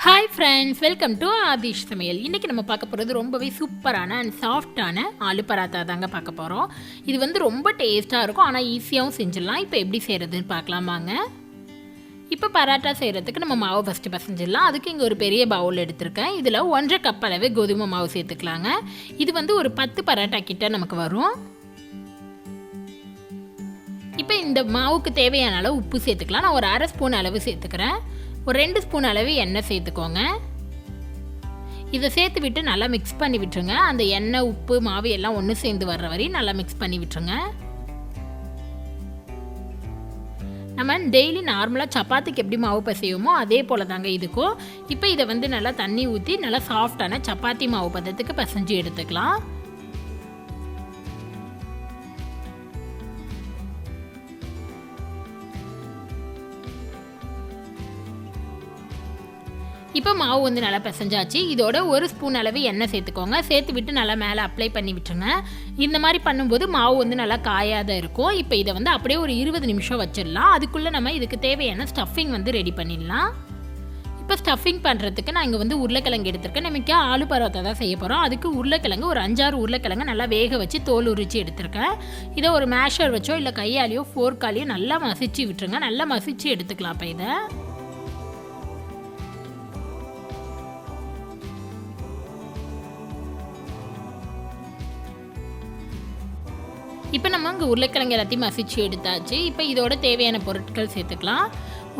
Hi friends, welcome to Aadish சமையல். இன்றைக்கி நம்ம பார்க்க போகிறது ரொம்பவே சூப்பரான அண்ட் சாஃப்டான ஆலு பராத்தா தாங்க பார்க்க போகிறோம். இது வந்து ரொம்ப டேஸ்ட்டாக இருக்கும், ஆனால் ஈஸியாகவும் செஞ்சிடலாம். இப்போ எப்படி செய்கிறதுன்னு பார்க்கலாமாங்க. இப்போ பராட்டா செய்கிறதுக்கு நம்ம மாவு ஃபஸ்ட்டு பசஞ்சிடலாம். அதுக்கு இங்கே ஒரு பெரிய பவுல் எடுத்திருக்கேன். இதில் 1.5 கப் அளவு கோதுமை மாவு சேர்த்துக்கலாங்க. இது வந்து ஒரு 10 பராட்டா கிட்ட நமக்கு வரும். இப்போ இந்த மாவுக்கு தேவையான அளவு உப்பு சேர்த்துக்கலாம். நான் ஒரு 1/2 ஸ்பூன் அளவு சேர்த்துக்கிறேன். ஒரு 2 ஸ்பூன் அளவு எண்ணெய் சேர்த்துக்கோங்க. இதை சேர்த்து விட்டு நல்லா மிக்ஸ் பண்ணி விட்டுருங்க. அந்த எண்ணெய், உப்பு, மாவு எல்லாம் ஒன்று சேர்ந்து வர்ற வரையும் நல்லா மிக்ஸ் பண்ணி விட்டுருங்க. நம்ம டெய்லி நார்மலாக சப்பாத்திக்கு எப்படி மாவு பசையுமோ அதே போல் தாங்க இதுக்கும். இப்போ இதை வந்து நல்லா தண்ணி ஊற்றி நல்லா சாஃப்டான சப்பாத்தி மாவு பதத்துக்கு பசைஞ்சு எடுத்துக்கலாம். இப்போ மாவு வந்து நல்லா பிசைஞ்சாச்சு. இதோட 1 ஸ்பூன் அளவு எண்ணெய் சேர்த்துக்கோங்க. சேர்த்து விட்டு நல்லா மேலே அப்ளை பண்ணி விட்டுருங்க. இந்த மாதிரி பண்ணும்போது மாவு வந்து நல்லா காயாத இருக்கும். இப்போ இதை வந்து அப்படியே ஒரு 20 நிமிஷம் வச்சிடலாம். அதுக்குள்ளே நம்ம இதுக்கு தேவையான ஸ்டஃபிங் வந்து ரெடி பண்ணிடலாம். இப்போ ஸ்டஃபிங் பண்ணுறதுக்கு நான் இங்கே வந்து உருளைக்கிழங்கு எடுத்திருக்கேன். நமக்கு ஆலு பரோட்டா தான் செய்ய போகிறோம். அதுக்கு உருளைக்கிழங்கு ஒரு 5-6 உருளைக்கிழங்கு நல்லா வேக வச்சு தோல் உரிச்சு எடுத்திருக்கேன். இதை ஒரு மேஷர் வச்சோ இல்லை கையாலேயோ ஃபோர்க்காலேயோ நல்லா மசிச்சு விட்டுருங்க. நல்லா மசிச்சு எடுத்துக்கலாம். இப்போ இதை இப்போ நம்ம இங்கே உருளைக்கிழங்கு எல்லாத்தையும் மசிச்சு எடுத்தாச்சு. இப்போ இதோட தேவையான பொருட்கள் சேர்த்துக்கலாம்.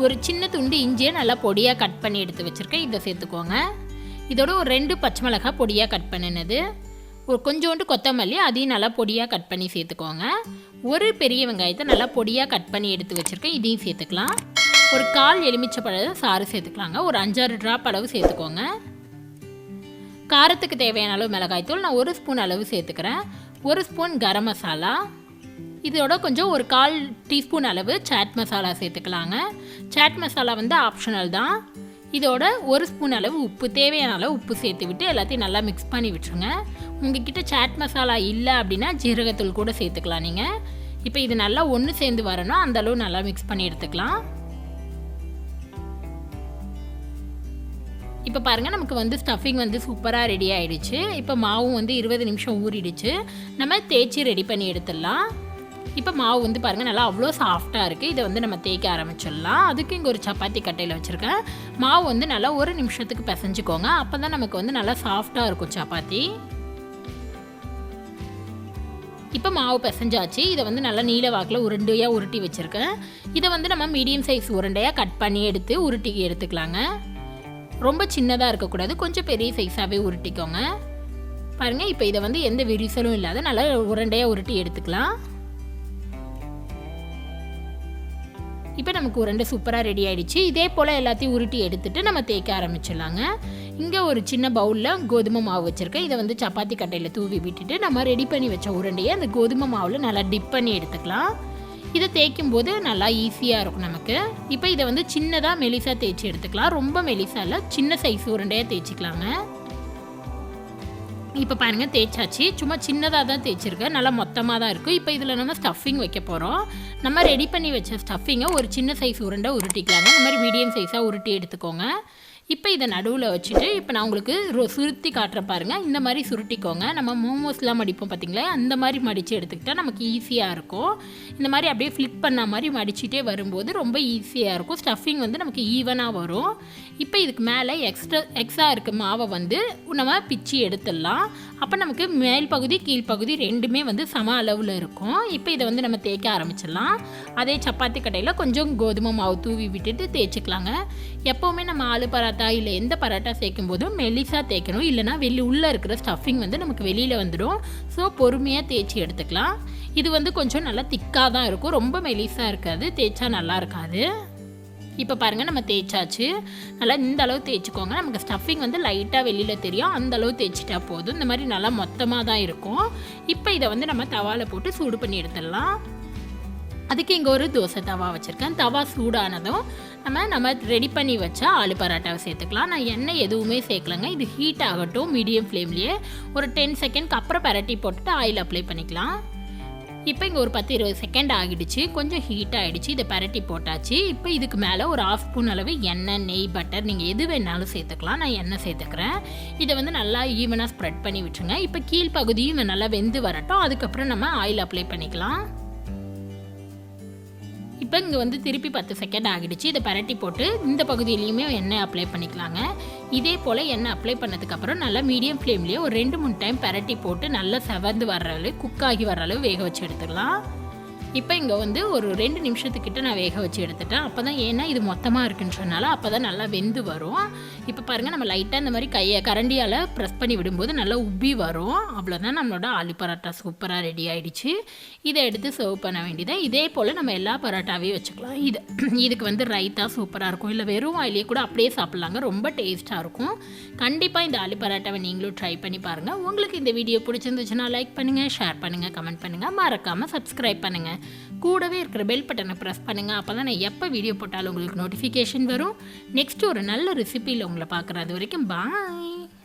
ஒரு சின்ன துண்டு இஞ்சியை நல்லா பொடியாக கட் பண்ணி எடுத்து வச்சுருக்கேன். இதை சேர்த்துக்கோங்க. இதோட ஒரு 2 பச்சை மிளகாய் பொடியாக கட் பண்ணினது, ஒரு கொஞ்சோண்டு கொத்தமல்லி அதையும் நல்லா பொடியாக கட் பண்ணி சேர்த்துக்கோங்க. ஒரு பெரிய வெங்காயத்தை நல்லா பொடியாக கட் பண்ணி எடுத்து வச்சுருக்கேன். இதையும் சேர்த்துக்கலாம். ஒரு 1/4 எலுமிச்சைப்பழம் சாறு சேர்த்துக்கலாங்க. ஒரு 5-6 ட்ராப் அளவு சேர்த்துக்கோங்க. காரத்துக்கு தேவையான அளவு மிளகாய்த்தூள் நான் 1 ஸ்பூன் அளவு சேர்த்துக்கிறேன். 1 ஸ்பூன் கரம் மசாலா, இதோட கொஞ்சம் ஒரு 1/4 டீஸ்பூன் அளவு சாட் மசாலா சேர்த்துக்கலாங்க. சாட் மசாலா வந்து ஆப்ஷனல் தான். இதோட 1 ஸ்பூன் அளவு உப்பு, தேவையான அளவு உப்பு சேர்த்து விட்டு எல்லாத்தையும் நல்லா மிக்ஸ் பண்ணி விட்டுருங்க. உங்ககிட்ட சாட் மசாலா இல்லை அப்படின்னா ஜீரகத்தூள் கூட சேர்த்துக்கலாம் நீங்கள். இப்போ இது நல்லா ஒன்று சேர்ந்து வரணும், அந்தளவு நல்லா மிக்ஸ் பண்ணி எடுத்துக்கலாம். இப்போ பாருங்கள், நமக்கு வந்து ஸ்டஃபிங் வந்து சூப்பராக ரெடி ஆகிடுச்சு. இப்போ மாவும் வந்து 20 நிமிஷம் ஊறிடுச்சு. நம்ம தேய்ச்சி ரெடி பண்ணி எடுத்துடலாம். இப்போ மாவு வந்து பாருங்கள் நல்லா அவ்வளோ சாஃப்டாக இருக்குது. இதை வந்து நம்ம தேய்க்க ஆரம்பிச்சிடலாம். அதுக்கு இங்கே ஒரு சப்பாத்தி கட்டையில் வச்சுருக்கேன். மாவு வந்து நல்லா 1 நிமிஷத்துக்கு பிசைஞ்சிக்கோங்க. அப்போ தான் நமக்கு வந்து நல்லா சாஃப்டாக இருக்கும் சப்பாத்தி. இப்போ மாவு பிசைஞ்சாச்சு. இதை வந்து நல்லா நீல வாக்கில் உருண்டையாக உருட்டி வச்சுருக்கேன். இதை வந்து நம்ம மீடியம் சைஸ் உருண்டையாக கட் பண்ணி எடுத்து உருட்டி எடுத்துக்கலாங்க. ரொம்ப சின்னதாக இருக்கக்கூடாது, கொஞ்சம் பெரிய சைஸாகவே உருட்டிக்கோங்க. பாருங்கள், இப்போ இதை வந்து எந்த விரிசலும் இல்லாத நல்லா உருண்டையாக உருட்டி எடுத்துக்கலாம். இப்போ நமக்கு உருண்டை சூப்பராக ரெடி ஆகிடுச்சு. இதே போல் எல்லாத்தையும் உருட்டி எடுத்துகிட்டு நம்ம தேய்க்க ஆரம்பிச்சிடலாங்க. இங்கே ஒரு சின்ன பவுலில் கோதுமை மாவு வச்சுருக்கேன். இதை வந்து சப்பாத்தி கட்டையில் தூவி விட்டுட்டு நம்ம ரெடி பண்ணி வச்ச உருண்டையை அந்த கோதுமை மாவில் நல்லா டிப் பண்ணி எடுத்துக்கலாம். இதை தேய்க்கும் போது நல்லா ஈஸியாக இருக்கும் நமக்கு. இப்போ இதை வந்து சின்னதாக மெலிசாக தேய்ச்சி எடுத்துக்கலாம். ரொம்ப மெலிசாக இல்லை, சின்ன சைஸ் உருண்டையாக தேய்ச்சிக்கலாங்க. இப்போ பாருங்கள், தேய்ச்சாச்சு. சும்மா சின்னதாக தான் தேய்ச்சிருக்கேன், நல்லா மொத்தமாக தான் இருக்கும். இப்போ இதில் நம்ம ஸ்டஃபிங் வைக்க போகிறோம். நம்ம ரெடி பண்ணி வச்ச ஸ்டஃபிங்கை ஒரு சின்ன சைஸ் உருண்டை உருட்டிக்கலாங்க. இந்த மாதிரி மீடியம் சைஸாக உருட்டி எடுத்துக்கோங்க. இப்போ இதை நடுவில் வச்சுட்டு இப்போ நான் உங்களுக்கு சுருட்டி காட்டுறேன் பாருங்கள். இந்த மாதிரி சுருட்டிக்கோங்க. நம்ம மோமோஸ்லாம் மடிப்போம் பார்த்திங்களா, அந்த மாதிரி மடித்து எடுத்துக்கிட்டால் நமக்கு ஈஸியாக இருக்கும். இந்த மாதிரி அப்படியே ஃப்ளிப் பண்ண மாதிரி மடிச்சுட்டே வரும்போது ரொம்ப ஈஸியாக இருக்கும். ஸ்டஃபிங் வந்து நமக்கு ஈவனாக வரும். இப்போ இதுக்கு மேலே எக்ஸ்ட்ரா இருக்க மாவை வந்து நம்ம பிச்சு எடுத்துடலாம். அப்போ நமக்கு மேல் பகுதி கீழ்ப்பகுதி ரெண்டுமே வந்து சம அளவில் இருக்கும். இப்போ இதை வந்து நம்ம தேய்க்க ஆரம்பிச்சிடலாம். அதே சப்பாத்தி கட்டையில் கொஞ்சம் கோதுமை மாவு தூவி விட்டுட்டு தேய்ச்சிக்கலாங்க. எப்போவுமே நம்ம ஆலு பராத்தா இல்லை எந்த பராட்டா சேர்க்கும் போதும் மெலிசாக தேய்க்கணும், இல்லைனா உள்ளே இருக்கிற ஸ்டஃபிங் வந்து நமக்கு வெளியில் வந்துடும். ஸோ பொறுமையாக தேய்ச்சி எடுத்துக்கலாம். இது வந்து கொஞ்சம் நல்லா திக்காக தான் இருக்கும், ரொம்ப மெலிசாக இருக்காது, தேய்ச்சா நல்லா இருக்காது. இப்போ பாருங்கள், நம்ம தேய்ச்சாச்சு. நல்லா இந்த அளவு தேய்ச்சிக்கோங்க. நமக்கு ஸ்டஃபிங் வந்து லைட்டாக வெளியில் தெரியும், அந்த அளவு தேய்ச்சிட்டா போதும். இந்த மாதிரி நல்லா மொத்தமாக தான் இருக்கும். இப்போ இதை வந்து நம்ம தவாவில் போட்டு சூடு பண்ணி எடுத்துடலாம். அதுக்கு இங்கே ஒரு தோசை தவா வச்சுருக்கேன். தவா சூடானதும் நம்ம ரெடி பண்ணி வச்சா ஆலு பராட்டாவை சேர்த்துக்கலாம். நான் எண்ணெய் எதுவுமே சேர்க்கலங்க. இது ஹீட் ஆகட்டும் மீடியம் ஃப்ளேம்லேயே. ஒரு 10 செகண்ட்க்கு அப்புறம் பரட்டி போட்டுட்டு ஆயில் அப்ளை பண்ணிக்கலாம். இப்போ இங்கே ஒரு 10-20 செகண்ட் ஆகிடுச்சு, கொஞ்சம் ஹீட் ஆகிடுச்சு. இதை பரட்டி போட்டாச்சு. இப்போ இதுக்கு மேலே ஒரு 1/2 ஸ்பூன் அளவு எண்ணெய், நெய், பட்டர் நீங்கள் எது வேணாலும் சேர்த்துக்கலாம். நான் எண்ணெய் சேர்த்துக்கிறேன். இதை வந்து நல்லா ஈவனாக ஸ்ப்ரெட் பண்ணி விட்டுருங்க. இப்போ கீழ்ப்பகுதியும் நல்லா வெந்து வரட்டும். அதுக்கப்புறம் நம்ம ஆயில் அப்ளை பண்ணிக்கலாம். இப்போ இங்கே வந்து திருப்பி 10 செகண்ட் ஆகிடுச்சு. இதை பரட்டி போட்டு இந்த பகுதியிலையுமே எண்ணெய் அப்ளை பண்ணிக்கலாங்க. இதே போல் எண்ணெய் அப்ளை பண்ணதுக்கப்புறம் நல்லா மீடியம் ஃப்ளேம்லேயே ஒரு 2-3 டைம் பரட்டி போட்டு நல்லா செவந்து வர்ற அளவு, குக் ஆகி வர்ற அளவு வேக வச்சு எடுத்துக்கலாம். இப்போ இங்கே வந்து ஒரு 2 நிமிஷத்துக்கிட்ட நான் வேக வச்சு எடுத்துட்டேன். அப்போ தான், ஏன்னா இது மொத்தமாக இருக்குன்றனால அப்போ தான் நல்லா வெந்து வரும். இப்போ பாருங்கள், நம்ம லைட்டாக இந்த மாதிரி கரண்டியால் ப்ரெஸ் பண்ணி விடும்போது நல்லா உப்பி வரும். அவ்வளோதான், நம்மளோட ஆலு பரோட்டா சூப்பராக ரெடி ஆகிடுச்சு. இதை எடுத்து சர்வ் பண்ண வேண்டியதான். இதே போல் நம்ம எல்லா பரோட்டாவையும் வச்சுக்கலாம். இதுக்கு வந்து ரைத்தா சூப்பராக இருக்கும், இல்லை வெறும் ஆயிலே கூட அப்படியே சாப்பிட்லாங்க. ரொம்ப டேஸ்ட்டாக இருக்கும். கண்டிப்பாக இந்த ஆலு பரோட்டாவை நீங்களும் ட்ரை பண்ணி பாருங்கள். உங்களுக்கு இந்த வீடியோ பிடிச்சிருந்துச்சுன்னா லைக் பண்ணுங்கள், ஷேர் பண்ணுங்கள், கமெண்ட் பண்ணுங்கள், மறக்காமல் சப்ஸ்கிரைப் பண்ணுங்கள். கூடவே இருக்கிற பெல் பட்டனை ப்ரெஸ் பண்ணுங்கள். அப்போ தான் நான் எப்போ வீடியோ போட்டாலும் உங்களுக்கு நோட்டிஃபிகேஷன் வரும். நெக்ஸ்ட் ஒரு நல்ல ரெசிபியில் உங்களை பார்க்குறேன். அது வரைக்கும் பாய்.